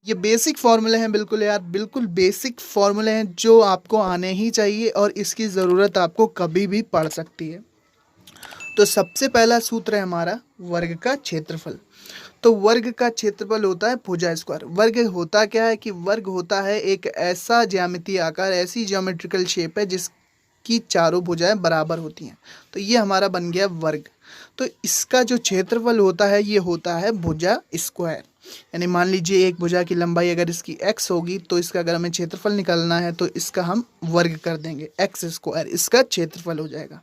ये बेसिक फॉर्मूले हैं, बिल्कुल यार, बिल्कुल बेसिक फॉर्मूले हैं जो आपको आने ही चाहिए और इसकी ज़रूरत आपको कभी भी पड़ सकती है। तो सबसे पहला सूत्र है हमारा वर्ग का क्षेत्रफल। तो वर्ग का क्षेत्रफल होता है भुजा स्क्वायर। वर्ग होता क्या है कि वर्ग होता है एक ऐसा ज्यामितीय आकार, ऐसी ज्योमेट्रिकल शेप है जिसकी चारों भुजाएं बराबर होती हैं। तो ये हमारा बन गया वर्ग। तो इसका जो क्षेत्रफल होता है ये होता है भुजा स्क्वायर। यानी मान लीजिए एक भुजा की लंबाई अगर इसकी x होगी तो इसका अगर हमें क्षेत्रफल निकालना है तो इसका हम वर्ग कर देंगे, x स्क्वायर इसका क्षेत्रफल हो जाएगा।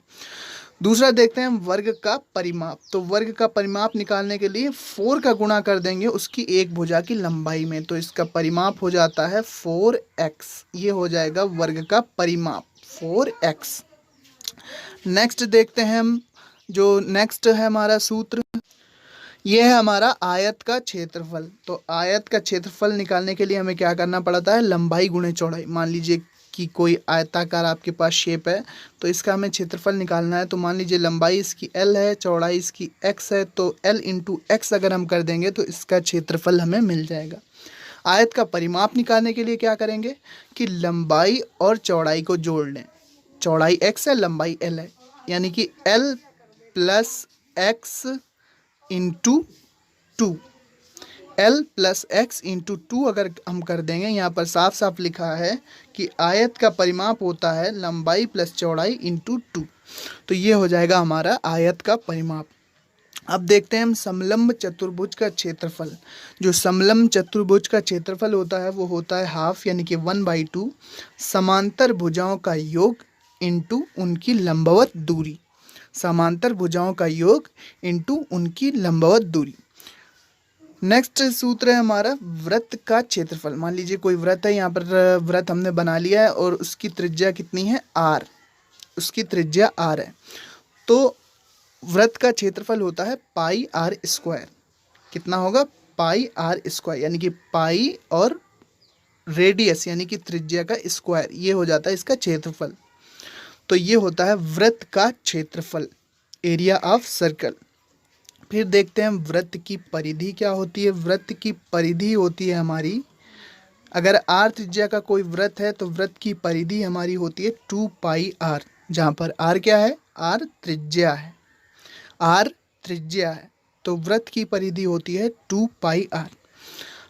दूसरा देखते हैं हम वर्ग का परिमाप। तो वर्ग का परिमाप निकालने के लिए 4 का गुणा कर देंगे उसकी एक भुजा की लंबाई में, तो इसका परिमाप हो जाता है 4x। ये हो जाएगा वर्ग का परिमाप 4x। नेक्स्ट देखते हैं हम, जो नेक्स्ट है हमारा सूत्र, ये है हमारा आयत का क्षेत्रफल। तो आयत का क्षेत्रफल निकालने के लिए हमें क्या करना पड़ता है, लंबाई गुणे चौड़ाई। मान लीजिए कि कोई आयताकार आपके पास शेप है तो इसका हमें क्षेत्रफल निकालना है। तो मान लीजिए लंबाई इसकी l है, चौड़ाई इसकी x है, तो l इंटू x अगर हम कर देंगे तो इसका क्षेत्रफल हमें मिल जाएगा। आयत का परिमाप निकालने के लिए क्या करेंगे कि लंबाई और चौड़ाई को जोड़ लें। चौड़ाई x है, लंबाई l है, यानी कि l plus x into 2, l plus x into 2 अगर हम कर देंगे, यहाँ पर साफ साफ लिखा है कि आयत का परिमाप होता है लंबाई प्लस चौड़ाई इंटू 2। तो ये हो जाएगा हमारा आयत का परिमाप। अब देखते हैं हम समलंब चतुर्भुज का क्षेत्रफल। जो समलंब चतुर्भुज का क्षेत्रफल होता है वो होता है हाफ, यानी कि 1/2 समांतर भुजाओं का योग इंटू उनकी लंबवत दूरी। समांतर भुजाओं का योग इंटू उनकी लंबवत दूरी। नेक्स्ट सूत्र है हमारा वृत्त का क्षेत्रफल। मान लीजिए कोई वृत्त है, यहाँ पर वृत्त हमने बना लिया है और उसकी त्रिज्या कितनी है, r। उसकी त्रिज्या r है। तो वृत्त का क्षेत्रफल होता है पाई आर स्क्वायर। कितना होगा, पाई आर स्क्वायर, यानी कि पाई और रेडियस यानी कि त्रिज्या का स्क्वायर, ये हो जाता है इसका क्षेत्रफल। तो ये होता है वृत्त का क्षेत्रफल, एरिया ऑफ सर्कल। फिर देखते हैं वृत्त की परिधि क्या होती है। वृत्त की परिधि होती है हमारी, अगर r त्रिज्या का कोई वृत्त है तो वृत्त की परिधि हमारी होती है 2πr, जहाँ पर r क्या है, r त्रिज्या है, r त्रिज्या है। तो वृत्त की परिधि होती है 2πr।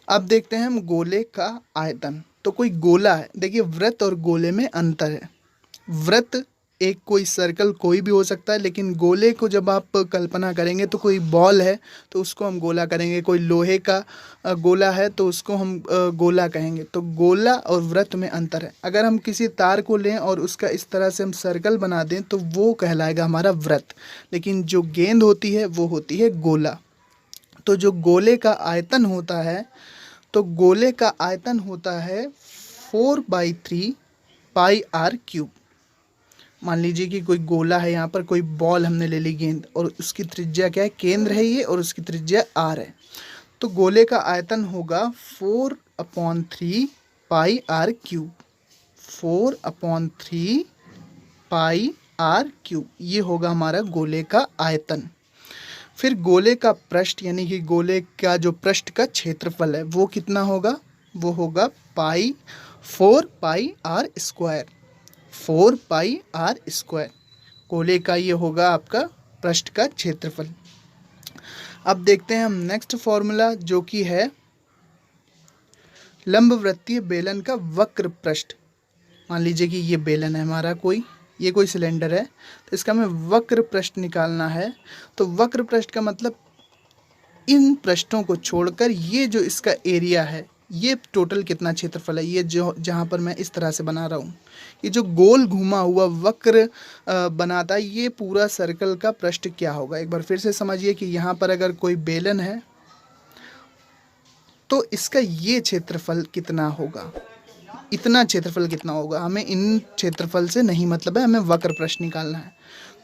अब देखते हैं हम गोले का आयतन। तो कोई गोला है, देखिए वृत्त और गोले में अंतर है। वृत्त एक कोई सर्कल कोई भी हो सकता है, लेकिन गोले को जब आप कल्पना करेंगे तो कोई बॉल है तो उसको हम गोला करेंगे, कोई लोहे का गोला है तो उसको हम गोला कहेंगे। तो गोला और वृत्त में अंतर है। अगर हम किसी तार को लें और उसका इस तरह से हम सर्कल बना दें तो वो कहलाएगा हमारा वृत्त, लेकिन जो गेंद होती है वो होती है गोला। तो जो गोले का आयतन होता है, तो गोले का आयतन होता है 4/3 पाई आर क्यूब। मान लीजिए कि कोई गोला है, यहाँ पर कोई बॉल हमने ले ली गेंद और उसकी त्रिज्या क्या है, केंद्र है ये, और उसकी त्रिज्या r है। तो गोले का आयतन होगा 4/3 pi r cube. 4/3 pi r cube, ये होगा हमारा गोले का आयतन। फिर गोले का पृष्ठ यानी कि गोले का जो पृष्ठ का क्षेत्रफल है वो कितना होगा, वो होगा 4πr स्क्वायर। 4πr स्क्वायर गोले का ये होगा आपका पृष्ठ का क्षेत्रफल। अब देखते हैं हम नेक्स्ट फॉर्मूला, जो कि है लंबवृत्तीय बेलन का वक्र पृष्ठ। मान लीजिए कि ये बेलन है हमारा, ये कोई सिलेंडर है, तो इसका हमें वक्र पृष्ठ निकालना है। तो वक्र पृष्ठ का मतलब इन पृष्ठों को छोड़कर ये जो इसका एरिया है, ये टोटल कितना क्षेत्रफल है, ये जो जहाँ पर मैं इस तरह से बना रहा हूँ, ये जो गोल घुमा हुआ वक्र बनाता है, ये पूरा सर्कल का पृष्ठ क्या होगा। एक बार फिर से समझिए कि यहाँ पर अगर कोई बेलन है तो इसका ये क्षेत्रफल कितना होगा, इतना क्षेत्रफल कितना होगा। हमें इन क्षेत्रफल से नहीं मतलब है, हमें वक्र पृष्ठ निकालना है।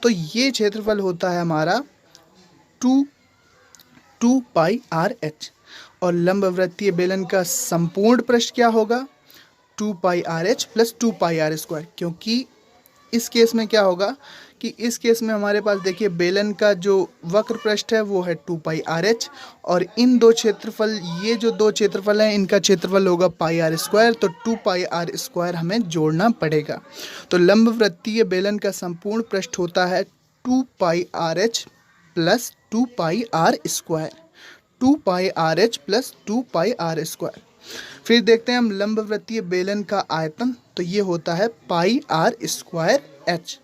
तो ये क्षेत्रफल होता है हमारा 2πrh, और लंबवृत्तीय बेलन का संपूर्ण पृष्ठ क्या होगा, 2πrh प्लस 2πr स्क्वायर। क्योंकि इस केस में क्या होगा कि इस केस में हमारे पास देखिए बेलन का जो वक्र पृष्ठ है वो है 2 पाई आर एच, और इन दो क्षेत्रफल, ये जो दो क्षेत्रफल हैं इनका क्षेत्रफल होगा पाई आर स्क्वायर, तो 2 पाई आर स्क्वायर हमें जोड़ना पड़ेगा। तो लंबवृत्तीय बेलन का संपूर्ण पृष्ठ होता है 2 pi r h plus 2 pi r square, 2 pi r h plus 2 pi r square. फिर देखते हैं हम लंबवृत्तीय बेलन का आयतन, तो ये होता है पाई आर स्क्वायर एच।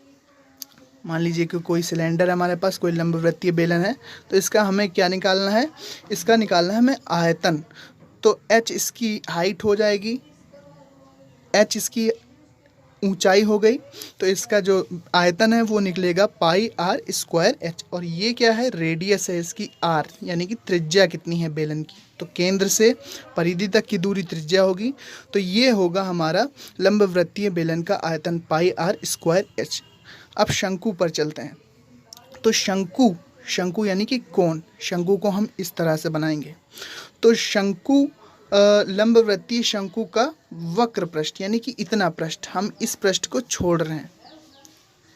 मान लीजिए कि कोई सिलेंडर है हमारे पास, कोई लंबवृत्तीय बेलन है, तो इसका हमें क्या निकालना है, इसका निकालना है हमें आयतन। तो एच इसकी हाइट हो जाएगी, एच इसकी ऊंचाई हो गई, तो इसका जो आयतन है वो निकलेगा पाई आर स्क्वायर एच। और ये क्या है, रेडियस है इसकी आर, यानी कि त्रिज्या कितनी है बेलन की, तो केंद्र से परिधि तक की दूरी त्रिज्या होगी। तो ये होगा हमारा लंबवृत्तीय बेलन का आयतन पाई आर स्क्वायर एच। अब शंकु पर चलते हैं। तो शंकु यानी कि कोण, शंकु को हम इस तरह से बनाएंगे। तो शंकु लंबवृत्तीय शंकु का वक्र पृष्ठ यानी कि इतना पृष्ठ, हम इस पृष्ठ को छोड़ रहे हैं,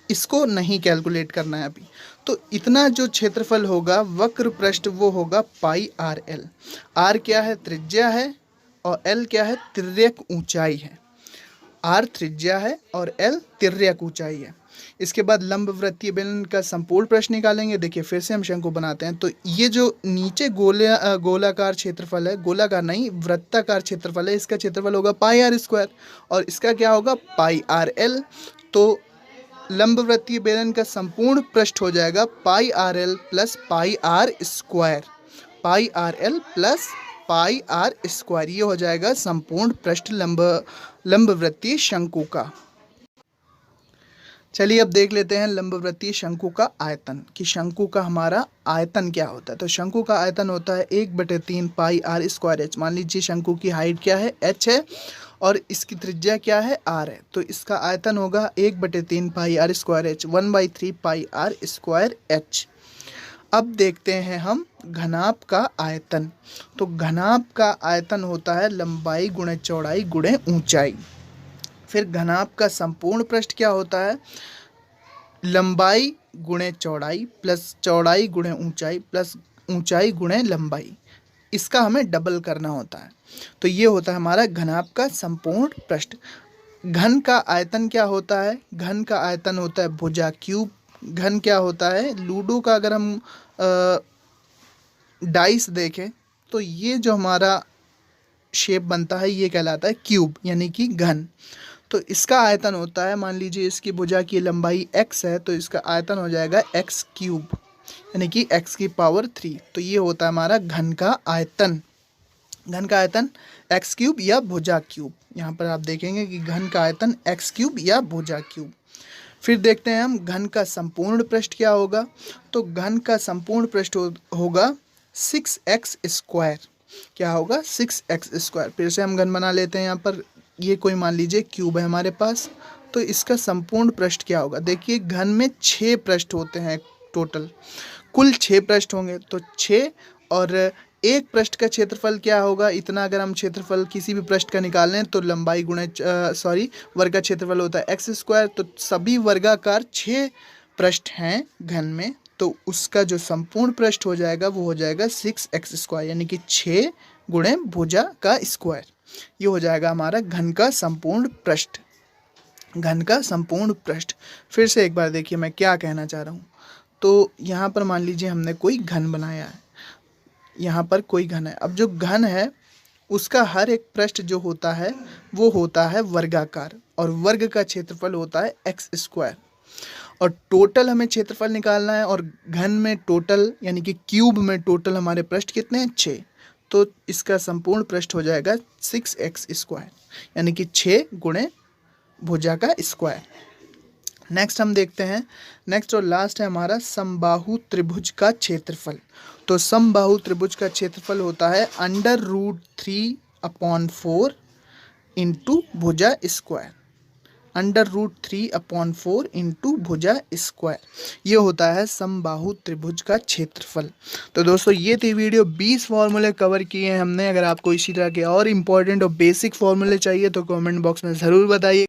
इसको नहीं कैलकुलेट करना है अभी। तो इतना जो क्षेत्रफल होगा वक्र पृष्ठ वो होगा पाई आर एल। आर क्या है, त्रिज्या है, और एल क्या है, तिर्यक ऊंचाई है। आर त्रिज्या है और एल तिर्यक ऊंचाई है। इसके बाद लंबवृत्तीय बेलन का संपूर्ण पृष्ठ निकालेंगे। देखिए फिर से हम शंकु बनाते हैं। तो ये जो नीचे गोलाकार क्षेत्रफल है, गोलाकार नहीं वृत्ताकार क्षेत्रफल है, इसका क्षेत्रफल होगा पाई आर स्क्वायर, और इसका क्या होगा पाई आर एल। तो लंबवृत्तीय बेलन का संपूर्ण पृष्ठ हो जाएगा pi r l plus pi r square, pi r l plus pi r square. ये हो जाएगा संपूर्ण पृष्ठ लंबवृत्तीय शंकु का। चलिए अब देख लेते हैं लंबवृत्तीय शंकु का आयतन, कि शंकु का हमारा आयतन क्या होता है। तो शंकु का आयतन होता है 1/3 पाई आर स्क्वायर एच। मान लीजिए शंकु की हाइट क्या है, एच है, और इसकी त्रिज्या क्या है, आर है। तो इसका आयतन होगा 1/3 pi r square h, 1/3 pi r square h. अब देखते हैं हम घनाभ का आयतन। तो घनाभ का आयतन होता है लंबाई गुणे चौड़ाई गुणे ऊंचाई। फिर घनाभ का संपूर्ण पृष्ठ क्या होता है, लंबाई गुणे चौड़ाई प्लस चौड़ाई गुणे ऊंचाई प्लस ऊंचाई गुणे लंबाई। इसका हमें डबल करना होता है। तो ये होता है हमारा घनाभ का संपूर्ण पृष्ठ। घन का आयतन क्या होता है, घन का आयतन होता है भुजा क्यूब। घन क्या होता है, लूडो का अगर हम डाइस देखें तो ये जो हमारा शेप बनता है ये कहलाता है क्यूब यानी कि घन। तो इसका आयतन होता है, मान लीजिए इसकी भुजा की लंबाई x है, तो इसका आयतन हो जाएगा x क्यूब यानी कि x की पावर 3। तो ये होता है हमारा घन का आयतन। घन का आयतन x क्यूब या भुजा क्यूब। यहाँ पर आप देखेंगे कि घन का आयतन x क्यूब या भुजा क्यूब। फिर देखते हैं हम घन का संपूर्ण पृष्ठ क्या होगा। तो घन का संपूर्ण पृष्ठ होगा 6x स्क्वायर। क्या होगा, 6x स्क्वायर। फिर से हम घन बना लेते हैं। यहाँ पर ये कोई मान लीजिए क्यूब है हमारे पास, तो इसका संपूर्ण पृष्ठ क्या होगा। देखिए घन में 6 पृष्ठ होते हैं टोटल, कुल 6 पृष्ठ होंगे। तो 6 और एक पृष्ठ का क्षेत्रफल क्या होगा, इतना अगर हम क्षेत्रफल किसी भी पृष्ठ का निकाल लें तो लंबाई गुणे वर्ग का क्षेत्रफल होता है x स्क्वायर। तो सभी वर्गाकार 6 पृष्ठ हैं घन में, तो उसका जो संपूर्ण पृष्ठ हो जाएगा वो हो जाएगा 6x स्क्वायर यानी कि 6 गुणे भुजा का स्क्वायर। ये हो जाएगा हमारा घन का संपूर्ण पृष्ठ, घन का संपूर्ण पृष्ठ। फिर से एक बार देखिए मैं क्या कहना चाह रहा हूँ। तो यहाँ पर मान लीजिए हमने कोई घन बनाया है, यहाँ पर कोई घन है। अब जो घन है उसका हर एक पृष्ठ जो होता है वो होता है वर्गाकार, और वर्ग का क्षेत्रफल होता है x स्क्वायर। और टोटल हमें क्षेत्रफल निकालना है, और घन में टोटल यानी कि क्यूब में टोटल हमारे पृष्ठ कितने हैं, 6। तो इसका संपूर्ण पृष्ठ हो जाएगा 6x स्क्वायर यानी कि 6 गुणे भुजा का स्क्वायर। नेक्स्ट हम देखते हैं, नेक्स्ट और लास्ट है हमारा समबाहु त्रिभुज का क्षेत्रफल। तो समबाहु त्रिभुज का क्षेत्रफल होता है √3/4 इंटू भुजा स्क्वायर, √3/4 इंटू भुजा स्क्वायर। ये होता है समबाहु त्रिभुज का क्षेत्रफल। तो दोस्तों ये थी वीडियो, 20 फॉर्मूले कवर किए हैं हमने। अगर आपको इसी तरह के और इम्पोर्टेंट और बेसिक फॉर्मूले चाहिए तो कमेंट बॉक्स में ज़रूर बताइए।